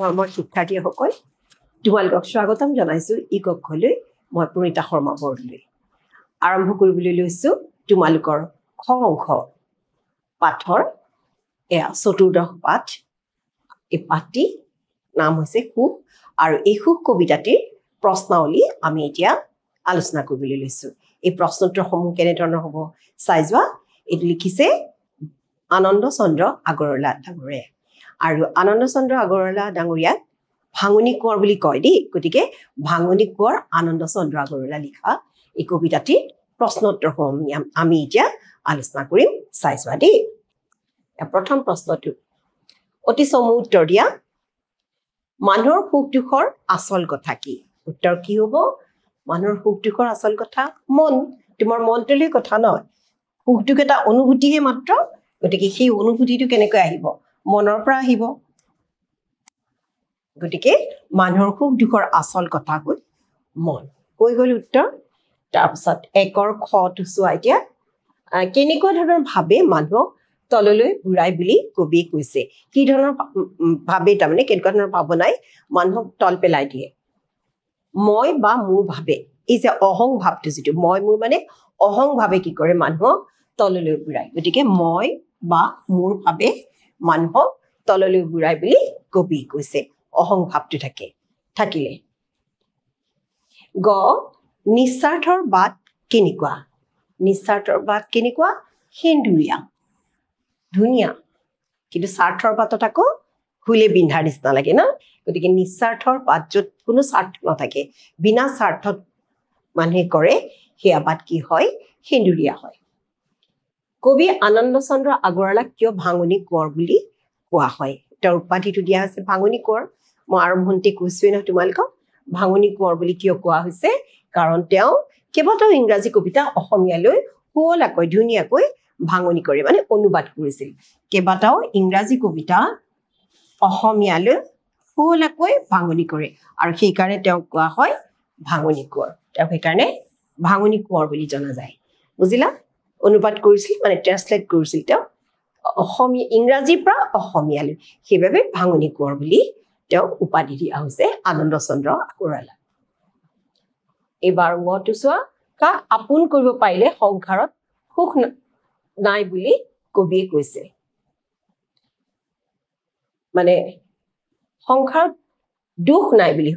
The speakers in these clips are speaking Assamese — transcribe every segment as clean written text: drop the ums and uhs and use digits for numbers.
মৰমৰ শিক্ষাৰ্থীসকল তোমালোকক স্বাগতম জনাইছো ই কক্ষলৈ মই প্ৰণীতা শৰ্মা বৰদলৈ আৰম্ভ কৰিবলৈ লৈছো তোমালোকৰ খ অংশ পাঠৰ চতুৰ্দশ পাঠ এই পাঠটি নাম হৈছে সুখ আৰু এই সুখ কবিতাটিৰ প্ৰশ্নাৱলী আমি এতিয়া আলোচনা কৰিবলৈ লৈছো এই প্ৰশ্নোত্তৰসমূহ কেনে ধৰণৰ হ'ব চাই যোৱা এটো লিখিছে আনন্দ চন্দ্ৰ আগৰৱালা ডাঙৰীয়া আৰু আনন্দ চন্দ্ৰ আগৰৱালা ডাঙৰীয়া ভাঙনি কোঁৱৰ বুলি কয় দেই গতিকে ভাঙনি কোঁৱৰ আনন্দ চন্দ্ৰ আগৰৱালা লিখা এই কবিতাটিৰ প্ৰশ্নোত্তৰসমূহ আমি এতিয়া আলোচনা কৰিম চাই যোৱা দেই প্ৰথম প্ৰশ্নটো অতি চমু উত্তৰ দিয়া মানুহৰ সুখ দুখৰ আচল কথা কি উত্তৰ কি হ'ব মানুহৰ সুখ দুখৰ আচল কথা মন তোমাৰ মনটোলৈ কথা নহয় সুখ দুখ এটা অনুভূতিহে মাত্ৰ গতিকে সেই অনুভূতিটো কেনেকৈ আহিব মনৰ পৰা আহিব গতিকে মানুহৰ সুখ দুখৰ আচল কথা হ'ল মন হৈ গ'ল উত্তৰ তাৰপিছত একৰ খটো চোৱা এতিয়া কেনেকুৱা ধৰণৰ ভাবে মানুহক তললৈ ঘূৰাই বুলি কবিয়ে কৈছে কি ধৰণৰ ভাবে তাৰমানে কেনেকুৱা ধৰণৰ ভাৱনাই মানুহক তল পেলাই দিয়ে মই বা মোৰ ভাবে এই যে অহং ভাৱটো যিটো মই মোৰ মানে অহং ভাবে কি কৰে মানুহক তললৈ ঘূৰাই গতিকে মই বা মোৰ ভাবে মানুহক তললৈ ঘূৰাই বুলি কবি কৈছে অহং ভাৱটো থাকিলে গ নিস্বাৰ্থৰ বাট কেনেকুৱা নিস্বাৰ্থৰ বাট কেনেকুৱা সেন্দুৰীয়া ধুনীয়া কিন্তু স্বাৰ্থৰ বাটত আকৌ হুলে বিন্ধাৰ নিচিনা লাগে না গতিকে নিস্বাৰ্থৰ বাট য'ত কোনো স্বাৰ্থ নাথাকে বিনা স্বাৰ্থত মানুহে কৰে সেয়া বাট কি হয় সেন্দুৰীয়া হয় কবি আনন্দ চন্দ্ৰ আগৰৱালাক কিয় ভাঙনি কোঁৱৰ বুলি কোৱা হয় তাৰ উপাধিটো দিয়া আছে ভাঙনি কোঁৱৰ মই আৰম্ভণিতে কৈছোৱেই নহয় তোমালোকক ভাঙনি কোঁৱৰ বুলি কিয় কোৱা হৈছে কাৰণ তেওঁ কেইবাটাও ইংৰাজী কবিতা অসমীয়ালৈ শুৱলাকৈ ধুনীয়াকৈ ভাঙনি কৰে মানে অনুবাদ কৰিছিল কেইবাটাও ইংৰাজী কবিতা অসমীয়ালৈ শুৱলাকৈ ভাঙনি কৰে আৰু সেইকাৰণে তেওঁক কোৱা হয় ভাঙনি কোঁৱৰ তেওঁক সেইকাৰণে ভাঙনি কোঁৱৰ বুলি জনা যায় বুজিলা অনুবাদ কৰিছিল মানে ট্ৰান্সলেট কৰিছিল তেওঁ অসমীয়া ইংৰাজীৰ পৰা অসমীয়ালৈ সেইবাবে ভাঙনি কোঁৱৰ বুলি তেওঁক উপাধি দিয়া হৈছে আনন্দ চন্দ্ৰ আগৰৱালা এইবাৰ মটো চোৱা কাক আপোন কৰিব পাৰিলে সংসাৰত সুখ নাই বুলি কবিয়ে কৈছে মানে সংসাৰত দুখ নাই বুলি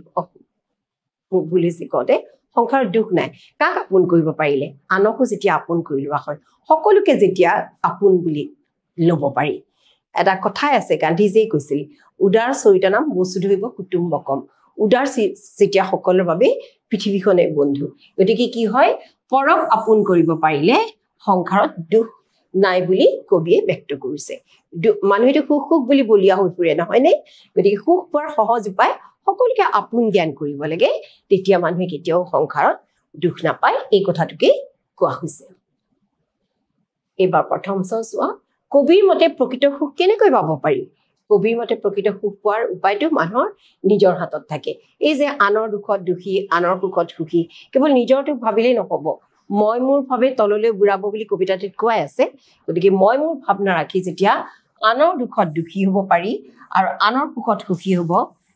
কওঁতে সংসাৰত দুখ নাই কাক আপোন কৰিব পাৰিলে আনকো যেতিয়া আপোন কৰি লোৱা হয় সকলোকে যেতিয়া আপোন বুলি ল'ব পাৰি এটা কথাই আছে গান্ধীজীয়ে কৈছিল উদাৰ চৰিতানাম বসুধৈৱ কুটুম্বকম উদাৰ যেতিয়া সকলৰ বাবে পৃথিৱীখনে বন্ধু গতিকে কি হয় পৰক আপোন কৰিব পাৰিলে সংসাৰত দুখ নাই বুলি কবিয়ে ব্যক্ত কৰিছে মানুহেতো সুখ বুলি বলিয়া হৈ ফুৰে নহয়নে গতিকে সুখ পোৱাৰ সহজ উপায় সকলোকে আপোন জ্ঞান কৰিব লাগে তেতিয়া মানুহে কেতিয়াও সংসাৰত দুখ নাপায় এই কথাটোকে কোৱা হৈছে এইবাৰ প্ৰথম চোৱা কবিৰ মতে প্ৰকৃত সুখ কেনেকৈ পাব পাৰি কবিৰ মতে প্ৰকৃত সুখ পোৱাৰ উপায়টো মানুহৰ নিজৰ হাতত থাকে এই যে আনৰ দুখত দুখী আনৰ সুখত সুখী কেৱল নিজৰটো ভাবিলেই নহ'ব মই মোৰ ভাবে তললৈ বুঢ়াব বুলি কবিতাটিত কোৱাই আছে গতিকে মই মোৰ ভাৱনা ৰাখি যেতিয়া আনৰ দুখত দুখী হ'ব পাৰি আৰু আনৰ সুখত সুখী হ'ব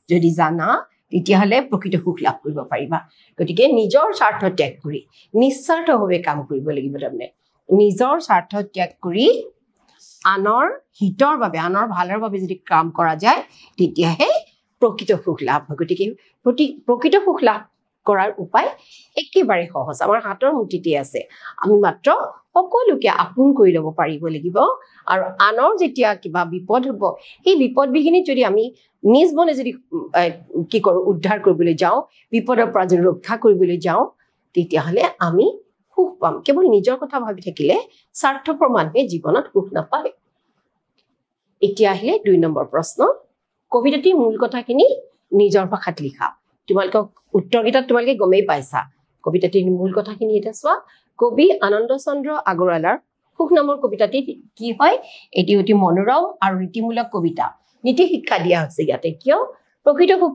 যদি জানা তেতিয়াহ'লে প্ৰকৃত সুখ লাভ কৰিব পাৰিবা গতিকে নিজৰ স্বাৰ্থ ত্যাগ কৰি নিস্বাৰ্থভাৱে কাম কৰিব লাগিব তাৰমানে নিজৰ স্বাৰ্থ ত্যাগ কৰি আনৰ হিতৰ বাবে আনৰ ভালৰ বাবে যদি কাম কৰা যায় তেতিয়াহে প্ৰকৃত সুখ লাভ হয় গতিকে প্ৰকৃত সুখ লাভ কৰাৰ উপায় একেবাৰে সহজ আমাৰ হাতৰ মুঠিতে আছে আমি মাত্ৰ সকলোকে আপোন কৰি ল'ব পাৰিব লাগিব আৰু আনৰ যেতিয়া কিবা বিপদ হ'ব সেই বিপদ বিঘিনিত যদি আমি নিজ মনে যদি কি কৰোঁ উদ্ধাৰ কৰিবলৈ যাওঁ বিপদৰ পৰা যদি ৰক্ষা কৰিবলৈ যাওঁ তেতিয়াহ'লে আমি সুখ পাম কেৱল নিজৰ কথা ভাবি থাকিলে স্বাৰ্থপৰ মানুহে জীৱনত সুখ নাপায় এতিয়া আহিলে 2 নম্বৰ প্ৰশ্ন কবিতাটিৰ মূল কথাখিনি নিজৰ ভাষাত লিখা তোমালোকক উত্তৰকেইটাত তোমালোকে গমেই পাইছা কবিতাটিৰ মূল কথাখিনি এটা চোৱা কবি আনন্দ চন্দ্ৰ আগৰৱালাৰ সুখ নামৰ কবিতাটি কি হয় এটি অতি মনোৰম আৰু নীতিমূলক কবিতা নীতি শিক্ষা দিয়া হৈছে ইয়াতে কিয় প্ৰকৃত সুখ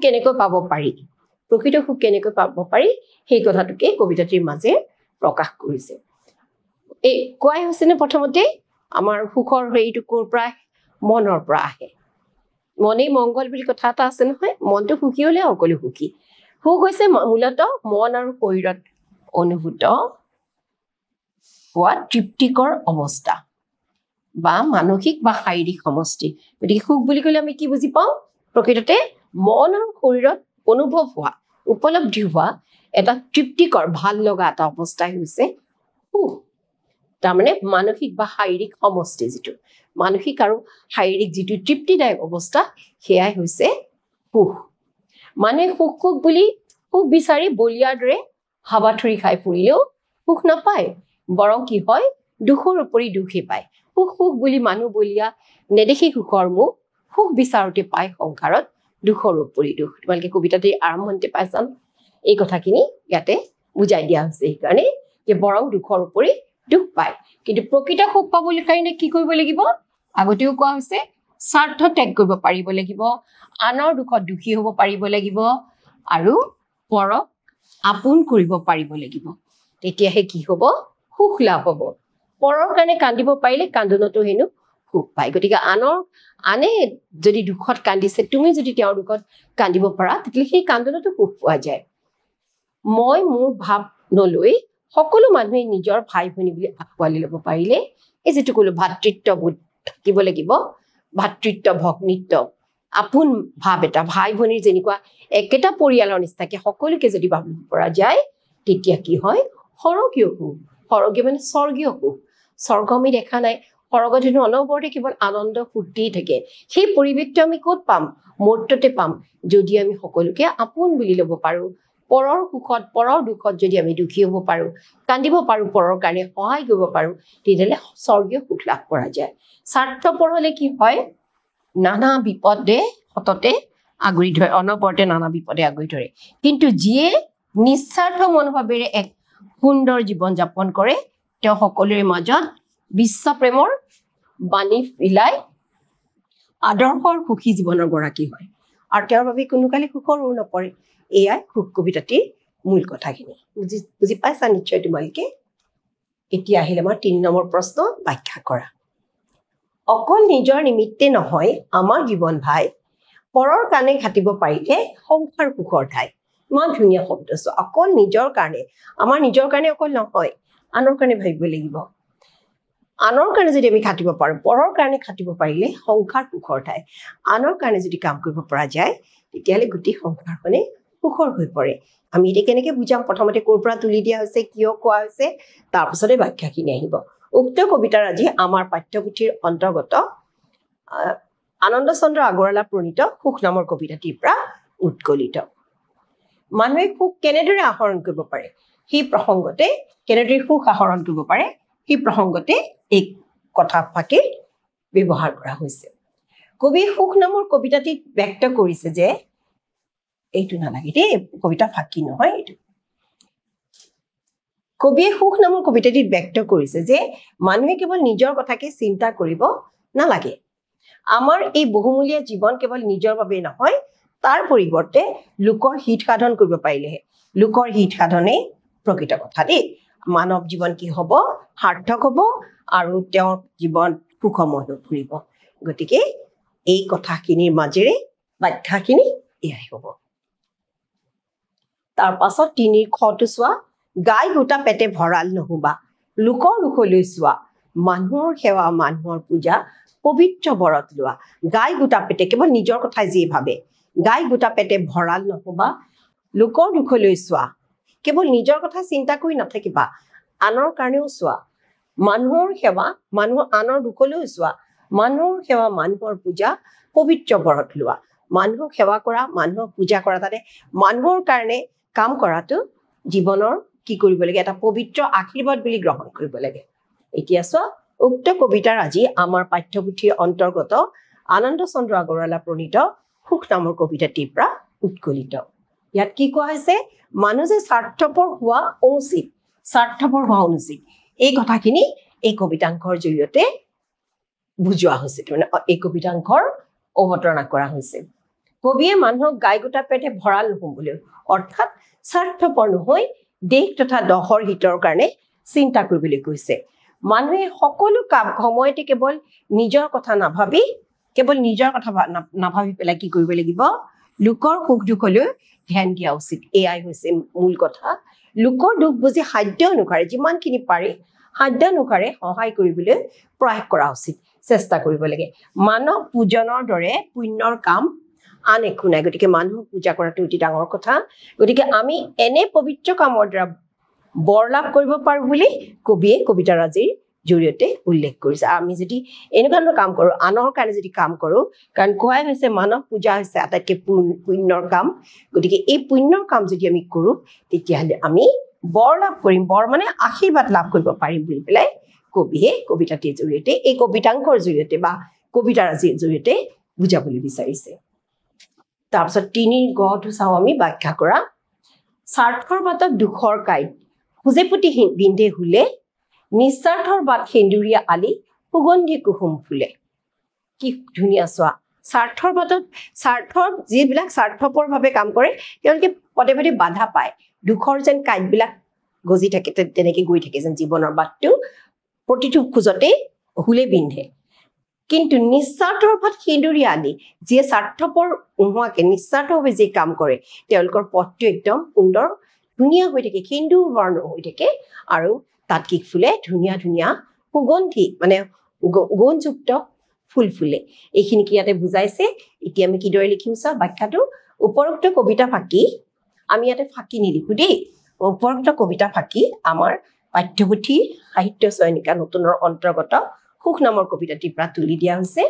কেনেকৈ পাব পাৰি সেই কথাটোকে কবিতাটিৰ মাজে প্ৰকাশ কৰিছে এই কোৱাই হৈছেনে প্ৰথমতে আমাৰ সুখৰ হেৰিটো ক'ৰ পৰা মনৰ পৰা আহে মনে মংগল বুলি কথা এটা আছে নহয় মনটো সুখী হলে সকলো সুখী সুখ হৈছে মূলতঃ মন আৰু শৰীৰত অনুভূত হোৱা তৃপ্তিকৰ অৱস্থা বা মানসিক বা শাৰীৰিক সমষ্টি গতিকে সুখ বুলি ক'লে আমি কি বুজি পাওঁ প্ৰকৃততে মন আৰু শৰীৰত অনুভৱ হোৱা উপলব্ধি হোৱা এটা তৃপ্তিকৰ ভাল লগা এটা অৱস্থাই হৈছে সুখ তাৰমানে মানসিক বা শাৰীৰিক সমষ্টি যিটো মানসিক আৰু শাৰীৰিক যিটো তৃপ্তিদায়ক অৱস্থা সেয়াই হৈছে সুখ মানে সুখ বুলি সুখ বিচাৰি বলিয়াৰ দৰে হাবাথুৰি খাই ফুৰিলেও সুখ নাপায় বৰং কি হয় দুখৰ উপৰি দুখে পায় সুখ সুখ বুলি মানুহ বলিয়া নেদেখি সুখৰ মুখ সুখ বিচাৰোতে পায় সংসাৰত দুখৰ উপৰি দুখ তোমালোকে কবিতাটি আৰম্ভণিতে পাইছান এই কথাখিনি ইয়াতে বুজাই দিয়া হৈছে সেইকাৰণে যে বৰং দুখৰ উপৰি দুখ পায় কিন্তু প্ৰকৃত সুখ পাবলৈ কাৰণে কি কৰিব লাগিব আগতেও কোৱা হৈছে স্বাৰ্থ ত্যাগ কৰিব পাৰিব লাগিব আনৰ দুখত দুখী হ'ব পাৰিব লাগিব আৰু পৰক আপোন কৰিব পাৰিব লাগিব তেতিয়াহে কি হ'ব সুখ লাভ হ'ব পৰৰ কাৰণে কান্দিব পাৰিলে কান্দোনতো হেনো সুখ পায় গতিকে আনে যদি দুখত কান্দিছে তুমি যদি তেওঁৰ দুখত কান্দিব পাৰা তেতিয়া সেই কান্দোনতো সুখ পোৱা যায় মই মোৰ ভাৱ নলৈ সকলো মানুহে নিজৰ ভাই ভনী বুলি আঁকোৱালি ল'ব পাৰিলে এই যিটো ক'লো ভাতৃত্ববোধ থাকিব লাগিব ভাতৃত্ব ভগ্নিত্ব আপোন ভাৱ এটা ভাই ভনীৰ যেনেকুৱা একেটা পৰিয়ালৰ নিচিনাকে সকলোকে যদি ভাবিব পৰা যায় তেতিয়া কি হয় সৰগীয় সুখ সৰগীয় মানে স্বৰ্গীয় সুখ স্বৰ্গ আমি দেখা নাই সৰগত হেনো অনবৰতে কেৱল আনন্দ ফূৰ্তি থাকে সেই পৰিৱেশটো আমি ক'ত পাম মুহূৰ্ততে পাম যদি আমি সকলোকে আপোন বুলি ল'ব পাৰোঁ পৰৰ সুখত পৰৰ দুখত যদি আমি দুখী হ'ব পাৰোঁ কান্দিব পাৰোঁ পৰৰ কাৰণে সহায় কৰিব পাৰোঁ তেতিয়াহ'লে স্বৰ্গীয় সুখ লাভ কৰা যায় স্বাৰ্থপৰ হ'লে কি হয় নানা বিপদে সততে আগুৰি ধৰে অনবৰতে নানা বিপদে আগুৰি ধৰে কিন্তু যিয়ে নিস্বাৰ্থ মনোভাৱেৰে এক সুন্দৰ জীৱন যাপন কৰে তেওঁ সকলোৰে মাজত বিশ্ব প্ৰেমৰ বাণী বিলাই আদৰ্শৰ সুখী জীৱনৰ গৰাকী হয় আৰু তেওঁৰ বাবে কোনোকালে সুখৰ নপৰে এয়াই সুখ কবিতাটিৰ মূল কথাখিনি বুজি পাইছা নিশ্চয় তোমালোকে এতিয়া আহিলে আমাৰ ৩ নম্বৰ প্ৰশ্ন ব্যাখ্যা কৰা অকল নিজৰ নিমিত্তে নহয় আমাৰ জীৱন ভাই পৰৰ কাৰণে ঘাটিব পাৰিলে সংসাৰ সুখৰ ঠাই ইমান ধুনীয়া শব্দ আছে অকল নিজৰ কাৰণে আমাৰ নিজৰ কাৰণে অকল নহয় আনৰ কাৰণে ভাবিব লাগিব আনৰ কাৰণে যদি আমি খাটিব পাৰোঁ পৰৰ কাৰণে খাটিব পাৰিলে সংসাৰ সুখৰ ঠাই আনৰ কাৰণে যদি কাম কৰিব পৰা যায় তেতিয়াহ'লে গোটেই সংসাৰখনে সুখৰ হৈ পৰে আমি এতিয়া কেনেকৈ বুজাম প্ৰথমতে ক'ৰ পৰা তুলি দিয়া হৈছে কিয় কোৱা হৈছে তাৰপিছতে ব্যাখ্যাখিনি আহিব উক্ত কবিতাৰ আজি আমাৰ পাঠ্যপুথিৰ অন্তৰ্গত আনন্দ চন্দ্ৰ আগৰৱালা প্ৰণীত সুখ নামৰ কবিতাটিৰ পৰা উৎকলিত মানুহে সুখ কেনেদৰে আহৰণ কৰিব পাৰে সেই প্ৰসংগতে কেনেদৰে সুখ আহৰণ কৰিব পাৰে সেই প্ৰসংগতে এই কথা ফাঁকি ব্যৱহাৰ কৰা হৈছে কবি সুখ নামৰ কবিতাটিত ব্যক্ত কৰিছে যে এইটো নালাগে দেই কবিতা ফাঁকি নহয় এইটো কবিয়ে সুখ নামৰ কবিতাটিত ব্যক্ত কৰিছে যে মানুহে কেৱল নিজৰ কথাকে চিন্তা কৰিব নালাগে আমাৰ এই বহুমূলীয়া জীৱন কেৱল নিজৰ বাবে নহয় তাৰ পৰিৱৰ্তে লোকৰ হিত সাধন কৰিব পাৰিলেহে লোকৰ হিত সাধনে প্ৰকৃত কথা দেই মানৱ জীৱন কি হ'ব সাৰ্থক হ'ব আৰু তেওঁৰ জীৱন সুখময় হৈ ফুৰিব গতিকে এই কথাখিনিৰ মাজেৰে ব্যাখ্যাখিনি এয়াই হ'ব তাৰ পাছত ৩ খটো চোৱা গাই গোটা পেটে ভঁৰাল নহবা লোকৰ দুখলৈ চোৱা মানুহৰ সেৱা মানুহৰ পূজা পবিত্ৰ বৰত লোৱা গাই গোটা পেটে কেৱল নিজৰ কথাই যি ভাবে গাই গোটা পেটে ভঁৰাল নহবা লোকৰ দুখলৈ চোৱা কেৱল নিজৰ কথা চিন্তা কৰি নাথাকিবা আনৰ কাৰণেও চোৱা মানুহৰ সেৱা মানুহৰ আনৰ দুখলৈ চোৱা মানুহৰ সেৱা মানুহৰ পূজা পবিত্ৰ বৰত লোৱা মানুহক সেৱা কৰা মানুহক পূজা কৰা তাতে মানুহৰ কাৰণে কাম কৰাটো জীৱনৰ কি কৰিব লাগে এটা পবিত্ৰ আশীৰ্বাদ বুলি গ্ৰহণ কৰিব লাগে এতিয়া চোৱা উক্ত কবিতাৰ আজি আমাৰ পাঠ্যপুথিৰ অন্তৰ্গত আনন্দ চন্দ্ৰ আগৰৱালা প্ৰণীত সুখ নামৰ কবিতাটিৰ পৰা উৎকলিত ইয়াত কি কোৱা হৈছে মানুহ যে স্বাৰ্থপৰ হোৱা অনুচিত এই কথাখিনি এই কবিতাংশৰ জৰিয়তে বুজোৱা হৈছে মানে এই কবিতাংশৰ অৱতাৰণা কৰা হৈছে কবিয়ে মানুহক গাই গোটা পেটে ভঁৰাল নহ'বলৈ অৰ্থাৎ স্বাৰ্থপৰ নহয় দেশ তথা দহৰ হিতৰ কাৰণে চিন্তা কৰিবলৈ কৈছে মানুহে সকলো কাম সময়তে কেৱল নিজৰ কথা নাভাবি কেৱল নিজৰ কথা নাভাবি পেলাই কি কৰিব লাগিব লোকৰ সুখ দুখলৈ ধ্যান দিয়া উচিত এয়াই হৈছে মূল কথা লোকৰ দুখ বুজি সাধ্য অনুসাৰে যিমানখিনি পাৰি সাধ্য অনুসাৰে সহায় কৰিবলৈ প্ৰয়াস কৰা উচিত চেষ্টা কৰিব লাগে মানৱ পূজনৰ দৰে পুণ্যৰ কাম আন একো নাই গতিকে মানুহক পূজা কৰাটো অতি ডাঙৰ কথা গতিকে আমি এনে পবিত্ৰ কামৰ দ্বাৰা বৰ লাভ কৰিব পাৰোঁ বুলি কবিয়ে কবিতাৰাজিৰ জৰিয়তে উল্লেখ কৰিছে আমি যদি এনেকুৱা ধৰণৰ কাম কৰোঁ আনৰ কাৰণে যদি কাম কৰোঁ কাৰণ কোৱাই হৈছে মানৱ পূজা হৈছে আটাইতকৈ পুণ্যৰ কাম গতিকে এই পুণ্যৰ কাম যদি আমি কৰোঁ তেতিয়াহ'লে আমি বৰ লাভ কৰিম বৰ মানে আশীৰ্বাদ লাভ কৰিব পাৰিম বুলি পেলাই কবিয়ে কবিতাটিৰ জৰিয়তে এই কবিতাংশৰ জৰিয়তে বা কবিতাৰাজিৰ জৰিয়তে বুজাবলৈ বিচাৰিছে তাৰপিছত ৩ গটো চাওঁ আমি ব্যাখ্যা কৰা স্বাৰ্থৰ বাটত দুখৰ কাঁইট খুজে পুতি বিন্ধে হুলে নিস্বাৰ্থৰ বাট সেন্দুৰীয়া আলি সুগন্ধি কুসুম ফুলে কি ধুনীয়া চোৱা স্বাৰ্থৰ বাটত স্বাৰ্থৰ যিবিলাক স্বাৰ্থপৰভাৱে কাম কৰে তেওঁলোকে পদে পদে বাধা পায় দুখৰ যেন কাঁইটবিলাক গজি থাকে তেনেকৈ গৈ থাকে যেন জীৱনৰ বাটটো প্ৰতিটো খোজতে হুলে বিন্ধে কিন্তু নিস্বাৰ্থৰ বাট সেন্দুৰীয়া আলি যিয়ে স্বাৰ্থপৰ নোহোৱাকৈ নিস্বাৰ্থভাৱে যি কাম কৰে তেওঁলোকৰ পথটো একদম সুন্দৰ ধুনীয়া হৈ থাকে সেন্দুৰ বৰ্ণ হৈ থাকে আৰু তাত কি ফুলে ধুনীয়া ধুনীয়া সুগন্ধি মানে গুণযুক্ত ফুল ফুলে এইখিনি কি ইয়াতে বুজাইছে এতিয়া আমি কিদৰে লিখিম চোৱা ব্যাখ্যাটো উপৰোক্ত কবিতা ফাঁকি আমি ইয়াতে ফাঁকি নিলিখোঁ দেই উপৰোক্ত কবিতা ফাঁকি আমাৰ পাঠ্যপুথি সাহিত্য চয়নিকা নতুনৰ অন্তৰ্গত সুখ নামৰ কবিতাটিৰ পৰা তুলি দিয়া হৈছে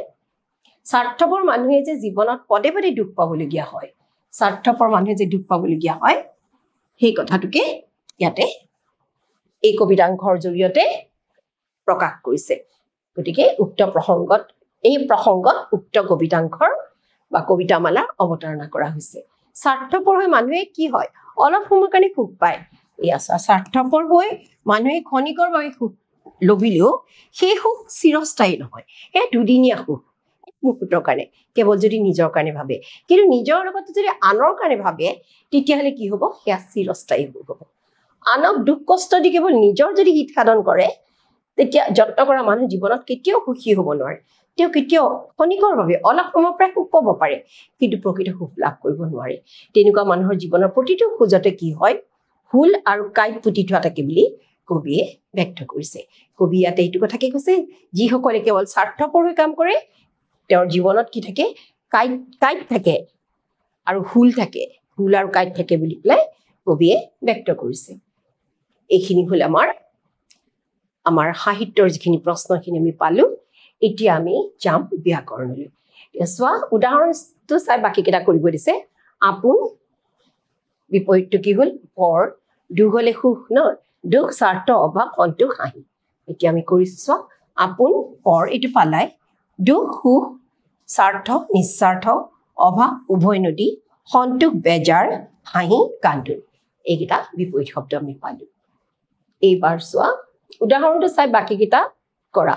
স্বাৰ্থপৰ মানুহে যে জীৱনত পদে পদে দুখ পাবলগীয়া হয় স্বাৰ্থপৰ মানুহে যে দুখ পাবলগীয়া হয় সেই কথাটোকে ইয়াতে এই কবিতাংশৰ জৰিয়তে প্ৰকাশ কৰিছে গতিকে উক্ত প্ৰসংগত এই প্ৰসংগত উক্ত কবিতাংশৰ বা কবিতামালাৰ অৱতাৰণা কৰা হৈছে স্বাৰ্থপৰ হৈ মানুহে কি হয় অলপ সময়ৰ কাৰণে সুখ পায় এয়া স্বাৰ্থপৰ হৈ মানুহে ক্ষণিকৰ বাবে সুখ লভিলেও সেই সুখ চিৰস্থায়ী নহয় সেয়া দুদিনীয়া সুখ মুহূৰ্তৰ কাৰণে কেৱল যদি নিজৰ কাৰণে ভাবে কিন্তু নিজৰ লগতে যদি আনৰ কাৰণে ভাবে তেতিয়াহ'লে কি হ'ব সেয়া চিৰস্থায়ী সুখ হ'ব আনক দুখ কষ্ট দি কেৱল নিজৰ যদি হিত সাধন কৰে তেতিয়া যত্ন কৰা মানুহ জীৱনত কেতিয়াও সুখী হ'ব নোৱাৰে তেওঁ কেতিয়াও ক্ষণিকৰ বাবে অলপ সময়ৰ পৰাই সুখ পাব পাৰে কিন্তু প্ৰকৃত সুখ লাভ কৰিব নোৱাৰে তেনেকুৱা মানুহৰ জীৱনৰ প্ৰতিটো খোজতে কি হয় হুল আৰু কাঁইট পুতি থোৱা থাকে বুলি কবিয়ে ব্যক্ত কৰিছে কবি ইয়াতে এইটো কথাকে কৈছে যিসকলে কেৱল স্বাৰ্থপৰ হৈ কাম কৰে তেওঁৰ জীৱনত কি থাকে কাঁইট থাকে আৰু হুল থাকে হুল আৰু কাঁইট থাকে বুলি পেলাই কবিয়ে ব্যক্ত কৰিছে এইখিনি হ'ল আমাৰ সাহিত্যৰ যিখিনি প্ৰশ্নখিনি আমি পালোঁ এতিয়া আমি যাম ব্যাকৰণলৈ চোৱা উদাহৰণটো চাই বাকীকেইটা কৰিব দিছে আপোন বিপৰীতটো কি হ'ল পৰ দুখ হ'লে সুখ ন দুখ স্বাৰ্থ অভাৱ সন্তোষ হাঁহি এতিয়া আমি কৰিছোঁ চোৱা আপোন পৰ এইটো পালাই দুখ সুখ স্বাৰ্থ নিস্বাৰ্থ অভাৱ উভয় নদী সন্তোষ বেজাৰ হাঁহি কান্দোন এইকেইটা বিপৰীত শব্দ আমি পালোঁ এইবাৰ চোৱা উদাহৰণটো চাই বাকীকেইটা কৰা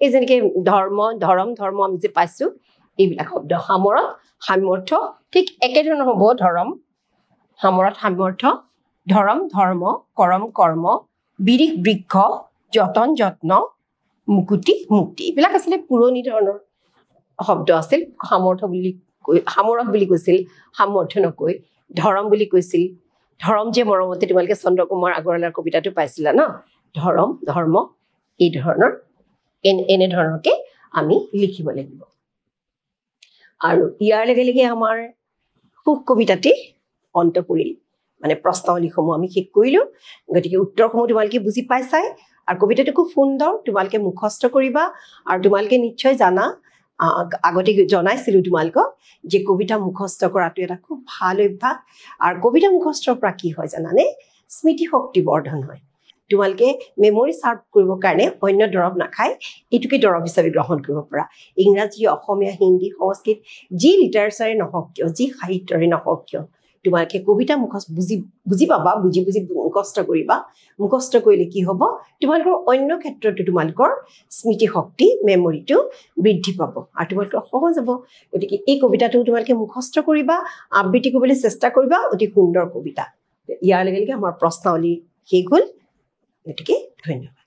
এই যেনেকৈ ধৰ্ম আমি যে পাইছোঁ এইবিলাক শব্দ সামৰত সামৰ্থ্য ঠিক একেধৰণৰ হ'ব সামৰত সামৰ্থ্য ধৰ্ম কৰম কৰ্ম বিৰিখ বৃক্ষ যত্ন মুকুতি মুক্তি এইবিলাক আছিলে পুৰণি ধৰণৰ শব্দ আছিল সামৰ্থ বুলি কৈছিল সামৰ্থ্য নকৈ ধৰম বুলি কৈছিল ধৰম যে মৰমতে তোমালোকে চন্দ্ৰকুমাৰ আগৰৱালাৰ কবিতাটো পাইছিলা ন ধৰ্ম এই ধৰণৰ এনেধৰণকে আমি লিখিব লাগিব আৰু ইয়াৰ লগে লগে আমাৰ সুখ কবিতাটি অন্ত পৰিল মানে প্ৰশ্নাৱলীসমূহ আমি শেষ কৰিলোঁ গতিকে উত্তৰসমূহ তোমালোকে বুজি পাইছাই আৰু কবিতাটো খুব সুন্দৰ তোমালোকে মুখস্থ কৰিবা আৰু তোমালোকে নিশ্চয় জানা আগতে জনাইছিলোঁ তোমালোকক যে কবিতা মুখস্থ কৰাটো এটা খুব ভাল অভ্যাস আৰু কবিতা মুখস্থৰ পৰা কি হয় জানানে স্মৃতি শক্তি বৰ্ধন হয় তোমালোকে মেমৰি চাৰ্ভ কৰিবৰ কাৰণে অন্য দৰৱ নাখায় এইটোকে দৰৱ হিচাপে গ্ৰহণ কৰিব পৰা ইংৰাজী অসমীয়া হিন্দী সংস্কৃত যি লিটাৰেচাৰে নহওক কিয় যি সাহিত্যৰে নহওক কিয় তোমালোকে কবিতা বুজি পাবা বুজি মুখস্থ কৰিবা মুখস্থ কৰিলে কি হ'ব তোমালোকৰ অন্য ক্ষেত্ৰতো তোমালোকৰ স্মৃতি শক্তি মেমৰিটো বৃদ্ধি পাব আৰু তোমালোকৰ সহজ হ'ব গতিকে এই কবিতাটো তোমালোকে মুখস্থ কৰিবা আবৃত্তি কৰিবলৈ চেষ্টা কৰিবা অতি সুন্দৰ কবিতা ইয়াৰ লগে লগে আমাৰ প্ৰশ্নাৱলী শেষ হ'ল গতিকে ধন্যবাদ